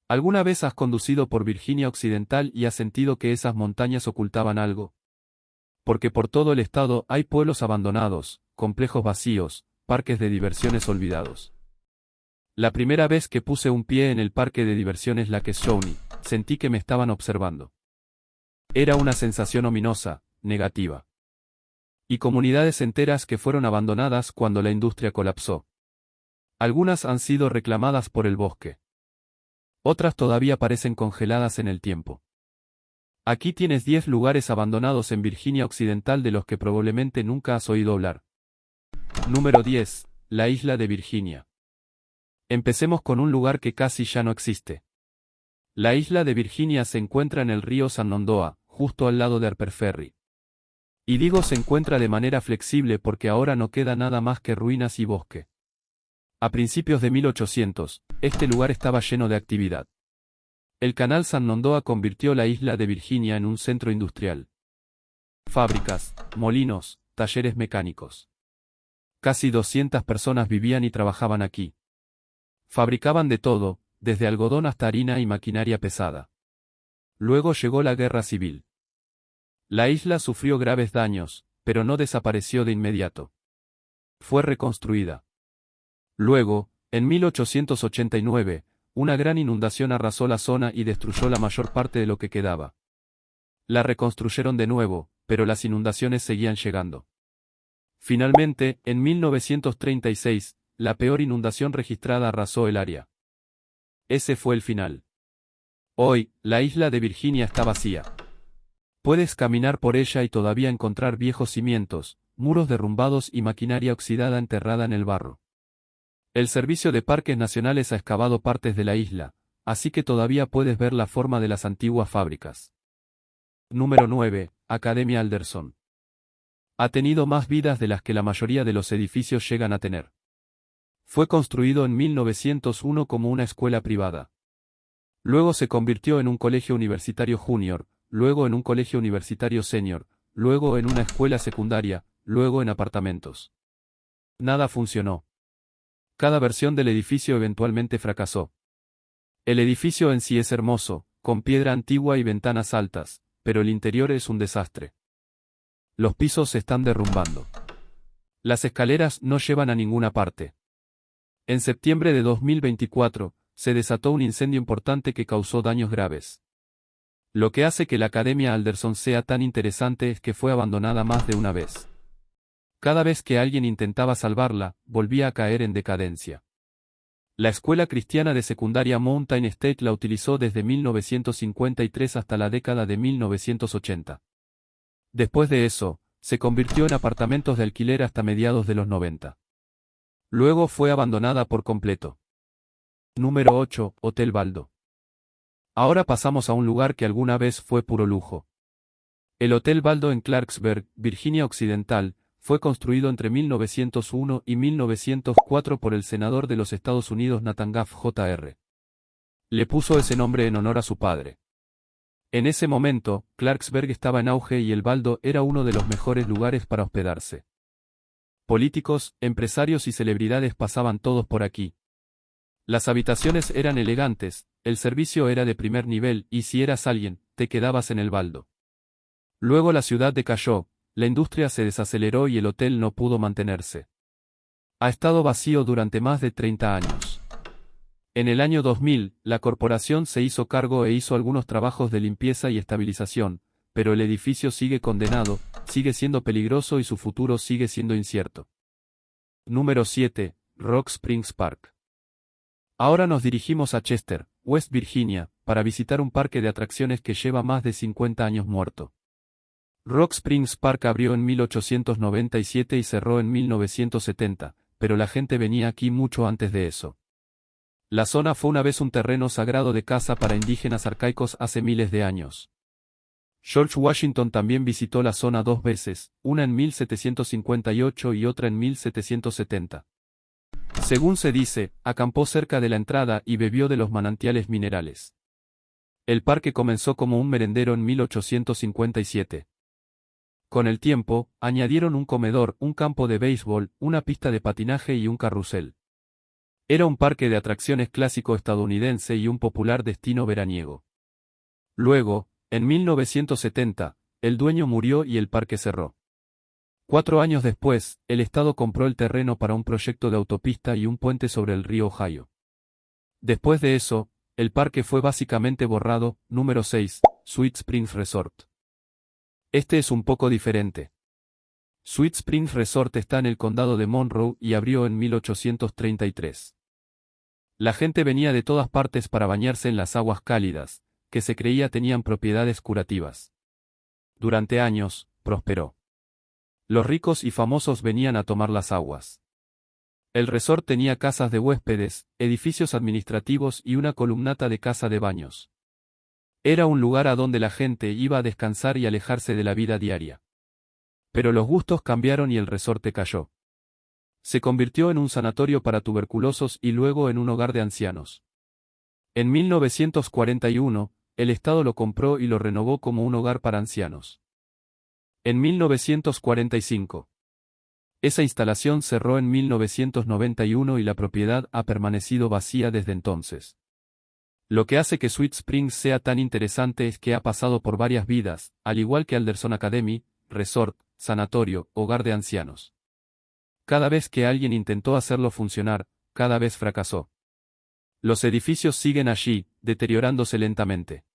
¿Alguna vez has conducido por Virginia Occidental y has sentido que esas montañas ocultaban algo? Porque por todo el estado hay pueblos abandonados, complejos vacíos, parques de diversiones olvidados. La primera vez que puse un pie en el parque de diversiones Lake Shawnee, sentí que me estaban observando. Era una sensación ominosa, negativa. Y comunidades enteras que fueron abandonadas cuando la industria colapsó. Algunas han sido reclamadas por el bosque. Otras todavía parecen congeladas en el tiempo. Aquí tienes 10 lugares abandonados en Virginia Occidental de los que probablemente nunca has oído hablar. Número 10. La isla de Virginia. Empecemos con un lugar que casi ya no existe. La isla de Virginia se encuentra en el río Shenandoah, justo al lado de Harper Ferry. Y digo se encuentra de manera flexible porque ahora no queda nada más que ruinas y bosque. A principios de 1800, este lugar estaba lleno de actividad. El canal Shenandoah convirtió la isla de Virginia en un centro industrial. Fábricas, molinos, talleres mecánicos. Casi 200 personas vivían y trabajaban aquí. Fabricaban de todo, desde algodón hasta harina y maquinaria pesada. Luego llegó la guerra civil. La isla sufrió graves daños, pero no desapareció de inmediato. Fue reconstruida. Luego, en 1889, una gran inundación arrasó la zona y destruyó la mayor parte de lo que quedaba. La reconstruyeron de nuevo, pero las inundaciones seguían llegando. Finalmente, en 1936, la peor inundación registrada arrasó el área. Ese fue el final. Hoy, la isla de Virginia está vacía. Puedes caminar por ella y todavía encontrar viejos cimientos, muros derrumbados y maquinaria oxidada enterrada en el barro. El Servicio de Parques Nacionales ha excavado partes de la isla, así que todavía puedes ver la forma de las antiguas fábricas. Número 9. Academia Alderson. Ha tenido más vidas de las que la mayoría de los edificios llegan a tener. Fue construido en 1901 como una escuela privada. Luego se convirtió en un colegio universitario junior, luego en un colegio universitario senior, luego en una escuela secundaria, luego en apartamentos. Nada funcionó. Cada versión del edificio eventualmente fracasó. El edificio en sí es hermoso, con piedra antigua y ventanas altas, pero el interior es un desastre. Los pisos se están derrumbando. Las escaleras no llevan a ninguna parte. En septiembre de 2024, se desató un incendio importante que causó daños graves. Lo que hace que la Academia Alderson sea tan interesante es que fue abandonada más de una vez. Cada vez que alguien intentaba salvarla, volvía a caer en decadencia. La escuela cristiana de secundaria Mountain State la utilizó desde 1953 hasta la década de 1980. Después de eso, se convirtió en apartamentos de alquiler hasta mediados de los 90. Luego fue abandonada por completo. Número 8. Hotel Baldo. Ahora pasamos a un lugar que alguna vez fue puro lujo. El Hotel Baldo en Clarksburg, Virginia Occidental, fue construido entre 1901 y 1904 por el senador de los Estados Unidos Nathan Goff Jr. Le puso ese nombre en honor a su padre. En ese momento, Clarksburg estaba en auge y el Baldo era uno de los mejores lugares para hospedarse. Políticos, empresarios y celebridades pasaban todos por aquí. Las habitaciones eran elegantes, el servicio era de primer nivel y si eras alguien, te quedabas en el Baldo. Luego la ciudad decayó. La industria se desaceleró y el hotel no pudo mantenerse. Ha estado vacío durante más de 30 años. En el año 2000, la corporación se hizo cargo e hizo algunos trabajos de limpieza y estabilización, pero el edificio sigue condenado, sigue siendo peligroso y su futuro sigue siendo incierto. Número 7. Rock Springs Park. Ahora nos dirigimos a Chester, West Virginia, para visitar un parque de atracciones que lleva más de 50 años muerto. Rock Springs Park abrió en 1897 y cerró en 1970, pero la gente venía aquí mucho antes de eso. La zona fue una vez un terreno sagrado de caza para indígenas arcaicos hace miles de años. George Washington también visitó la zona 2 veces, una en 1758 y otra en 1770. Según se dice, acampó cerca de la entrada y bebió de los manantiales minerales. El parque comenzó como un merendero en 1857. Con el tiempo, añadieron un comedor, un campo de béisbol, una pista de patinaje y un carrusel. Era un parque de atracciones clásico estadounidense y un popular destino veraniego. Luego, en 1970, el dueño murió y el parque cerró. 4 años después, el Estado compró el terreno para un proyecto de autopista y un puente sobre el río Ohio. Después de eso, el parque fue básicamente borrado. Número 6, Sweet Springs Resort. Este es un poco diferente. Sweet Springs Resort está en el condado de Monroe y abrió en 1833. La gente venía de todas partes para bañarse en las aguas cálidas, que se creía tenían propiedades curativas. Durante años, prosperó. Los ricos y famosos venían a tomar las aguas. El resort tenía casas de huéspedes, edificios administrativos y una columnata de casa de baños. Era un lugar a donde la gente iba a descansar y alejarse de la vida diaria. Pero los gustos cambiaron y el resorte cayó. Se convirtió en un sanatorio para tuberculosos y luego en un hogar de ancianos. En 1941, el Estado lo compró y lo renovó como un hogar para ancianos. En 1945. Esa instalación cerró en 1991 y la propiedad ha permanecido vacía desde entonces. Lo que hace que Sweet Springs sea tan interesante es que ha pasado por varias vidas, al igual que Alderson Academy, resort, sanatorio, hogar de ancianos. Cada vez que alguien intentó hacerlo funcionar, cada vez fracasó. Los edificios siguen allí, deteriorándose lentamente.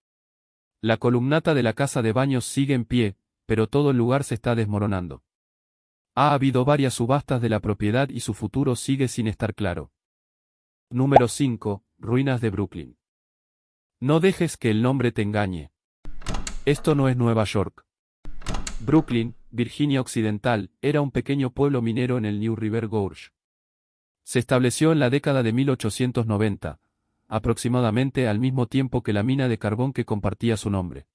La columnata de la casa de baños sigue en pie, pero todo el lugar se está desmoronando. Ha habido varias subastas de la propiedad y su futuro sigue sin estar claro. Número 5, Ruinas de Brooklyn. No dejes que el nombre te engañe. Esto no es Nueva York. Brooklyn, Virginia Occidental, era un pequeño pueblo minero en el New River Gorge. Se estableció en la década de 1890, aproximadamente al mismo tiempo que la mina de carbón que compartía su nombre.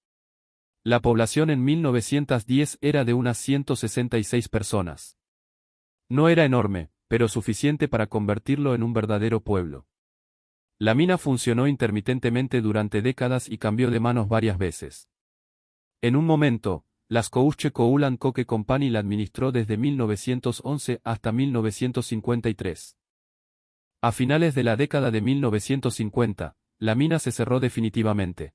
La población en 1910 era de unas 166 personas. No era enorme, pero suficiente para convertirlo en un verdadero pueblo. La mina funcionó intermitentemente durante décadas y cambió de manos varias veces. En un momento, las Couche Coal and Coke Company la administró desde 1911 hasta 1953. A finales de la década de 1950, la mina se cerró definitivamente.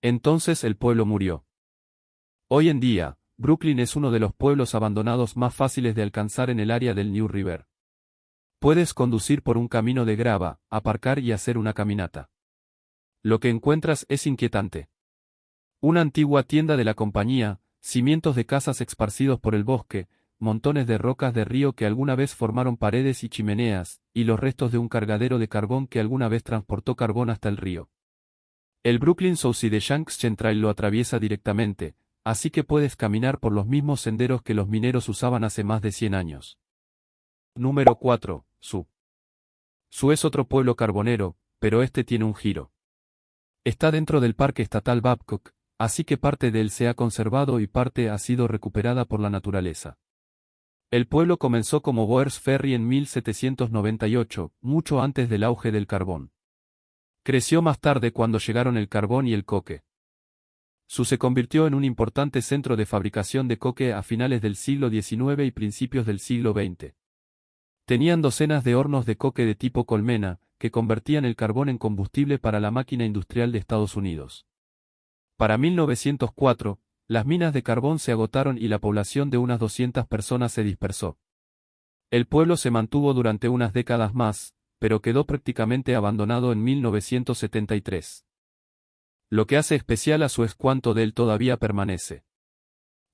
Entonces el pueblo murió. Hoy en día, Brooklyn es uno de los pueblos abandonados más fáciles de alcanzar en el área del New River. Puedes conducir por un camino de grava, aparcar y hacer una caminata. Lo que encuentras es inquietante. Una antigua tienda de la compañía, cimientos de casas esparcidos por el bosque, montones de rocas de río que alguna vez formaron paredes y chimeneas, y los restos de un cargadero de carbón que alguna vez transportó carbón hasta el río. El Brooklyn Southside Junction Trail lo atraviesa directamente, así que puedes caminar por los mismos senderos que los mineros usaban hace más de 100 años. Número 4, Sioux. Sioux es otro pueblo carbonero, pero este tiene un giro. Está dentro del Parque Estatal Babcock, así que parte de él se ha conservado y parte ha sido recuperada por la naturaleza. El pueblo comenzó como Boers Ferry en 1798, mucho antes del auge del carbón. Creció más tarde cuando llegaron el carbón y el coque. Sioux se convirtió en un importante centro de fabricación de coque a finales del siglo XIX y principios del siglo XX. Tenían docenas de hornos de coque de tipo colmena, que convertían el carbón en combustible para la máquina industrial de Estados Unidos. Para 1904, las minas de carbón se agotaron y la población de unas 200 personas se dispersó. El pueblo se mantuvo durante unas décadas más, pero quedó prácticamente abandonado en 1973. Lo que hace especial a Sioux es cuánto de él todavía permanece.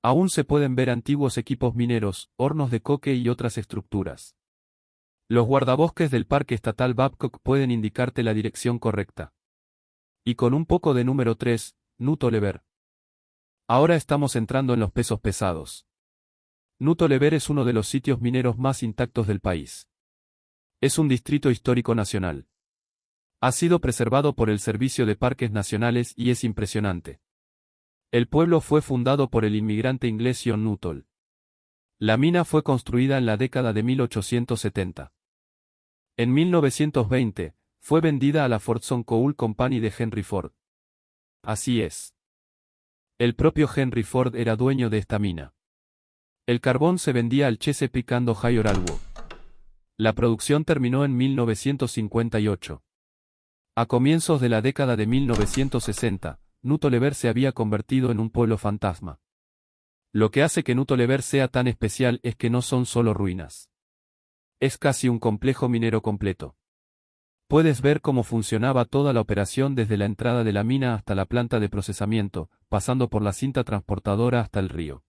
Aún se pueden ver antiguos equipos mineros, hornos de coque y otras estructuras. Los guardabosques del Parque Estatal Babcock pueden indicarte la dirección correcta. Y con un poco de número 3, Nuto Lever. Ahora estamos entrando en los pesos pesados. Nuto Lever es uno de los sitios mineros más intactos del país. Es un distrito histórico nacional. Ha sido preservado por el Servicio de Parques Nacionales y es impresionante. El pueblo fue fundado por el inmigrante inglés John Nuttall. La mina fue construida en la década de 1870. En 1920, fue vendida a la Fordson Coal Company de Henry Ford. Así es. El propio Henry Ford era dueño de esta mina. El carbón se vendía al Chesapeake and Ohio Railroad. La producción terminó en 1958. A comienzos de la década de 1960, Nutolever se había convertido en un pueblo fantasma. Lo que hace que Nutolever sea tan especial es que no son solo ruinas. Es casi un complejo minero completo. Puedes ver cómo funcionaba toda la operación desde la entrada de la mina hasta la planta de procesamiento, pasando por la cinta transportadora hasta el río.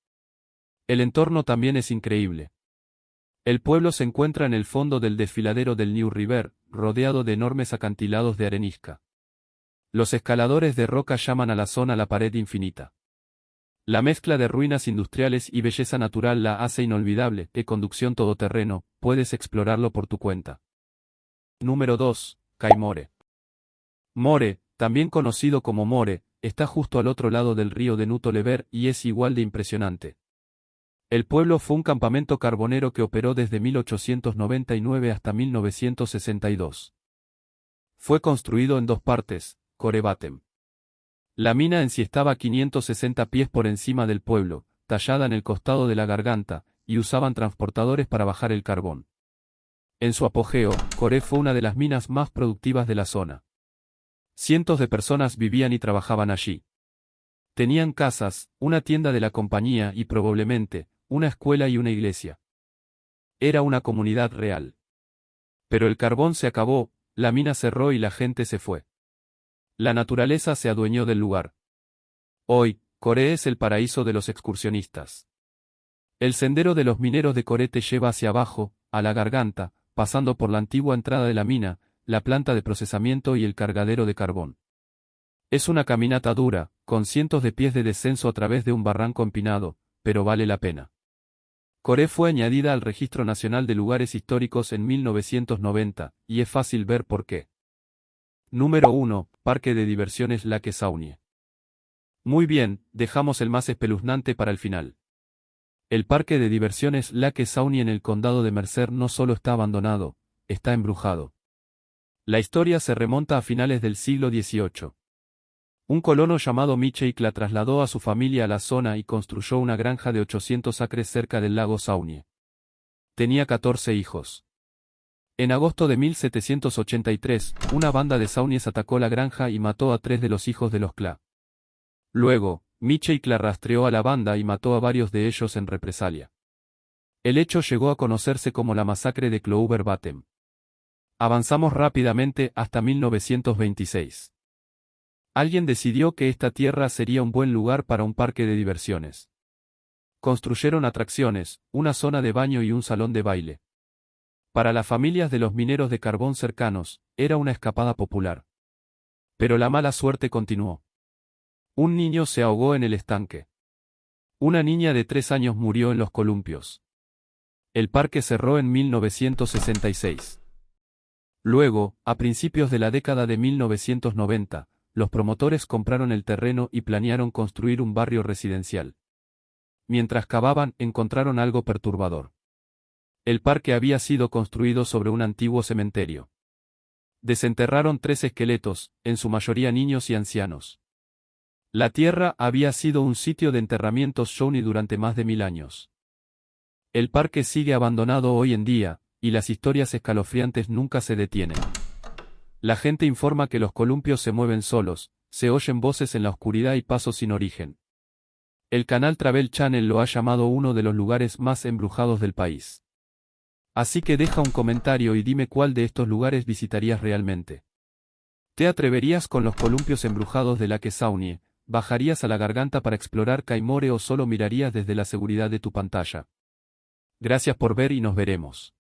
El entorno también es increíble. El pueblo se encuentra en el fondo del desfiladero del New River, rodeado de enormes acantilados de arenisca. Los escaladores de roca llaman a la zona la pared infinita. La mezcla de ruinas industriales y belleza natural la hace inolvidable. Conducción todoterreno, puedes explorarlo por tu cuenta. Número 2. Kaimore. More, también conocido como More, está justo al otro lado del río de Nutolever y es igual de impresionante. El pueblo fue un campamento carbonero que operó desde 1899 hasta 1962. Fue construido en dos partes, Corebatem. La mina en sí estaba a 560 pies por encima del pueblo, tallada en el costado de la garganta, y usaban transportadores para bajar el carbón. En su apogeo, Core fue una de las minas más productivas de la zona. Cientos de personas vivían y trabajaban allí. Tenían casas, una tienda de la compañía y probablemente, una escuela y una iglesia. Era una comunidad real. Pero el carbón se acabó, la mina cerró y la gente se fue. La naturaleza se adueñó del lugar. Hoy, Core es el paraíso de los excursionistas. El sendero de los mineros de Core te lleva hacia abajo, a la garganta, pasando por la antigua entrada de la mina, la planta de procesamiento y el cargadero de carbón. Es una caminata dura, con cientos de pies de descenso a través de un barranco empinado, pero vale la pena. Core fue añadida al Registro Nacional de Lugares Históricos en 1990, y es fácil ver por qué. Número 1. Parque de diversiones Lake Saunier. Muy bien, dejamos el más espeluznante para el final. El parque de diversiones Lake Saunier en el condado de Mercer no solo está abandonado, está embrujado. La historia se remonta a finales del siglo XVIII. Un colono llamado Michel la trasladó a su familia a la zona y construyó una granja de 800 acres cerca del lago Saunier. Tenía 14 hijos. En agosto de 1783, una banda de Sauniers atacó la granja y mató a 3 de los hijos de los Cla. Luego, Michel rastreó a la banda y mató a varios de ellos en represalia. El hecho llegó a conocerse como la masacre de Clover Batem. Avanzamos rápidamente hasta 1926. Alguien decidió que esta tierra sería un buen lugar para un parque de diversiones. Construyeron atracciones, una zona de baño y un salón de baile. Para las familias de los mineros de carbón cercanos, era una escapada popular. Pero la mala suerte continuó. Un niño se ahogó en el estanque. Una niña de 3 años murió en los columpios. El parque cerró en 1966. Luego, a principios de la década de 1990, los promotores compraron el terreno y planearon construir un barrio residencial. Mientras cavaban, encontraron algo perturbador. El parque había sido construido sobre un antiguo cementerio. Desenterraron 3 esqueletos, en su mayoría niños y ancianos. La tierra había sido un sitio de enterramientos Shawnee durante más de 1000 años. El parque sigue abandonado hoy en día, y las historias escalofriantes nunca se detienen. La gente informa que los columpios se mueven solos, se oyen voces en la oscuridad y pasos sin origen. El canal Travel Channel lo ha llamado uno de los lugares más embrujados del país. Así que deja un comentario y dime cuál de estos lugares visitarías realmente. ¿Te atreverías con los columpios embrujados de Lake Saunier? ¿Bajarías a la garganta para explorar Kaimore o solo mirarías desde la seguridad de tu pantalla? Gracias por ver y nos veremos.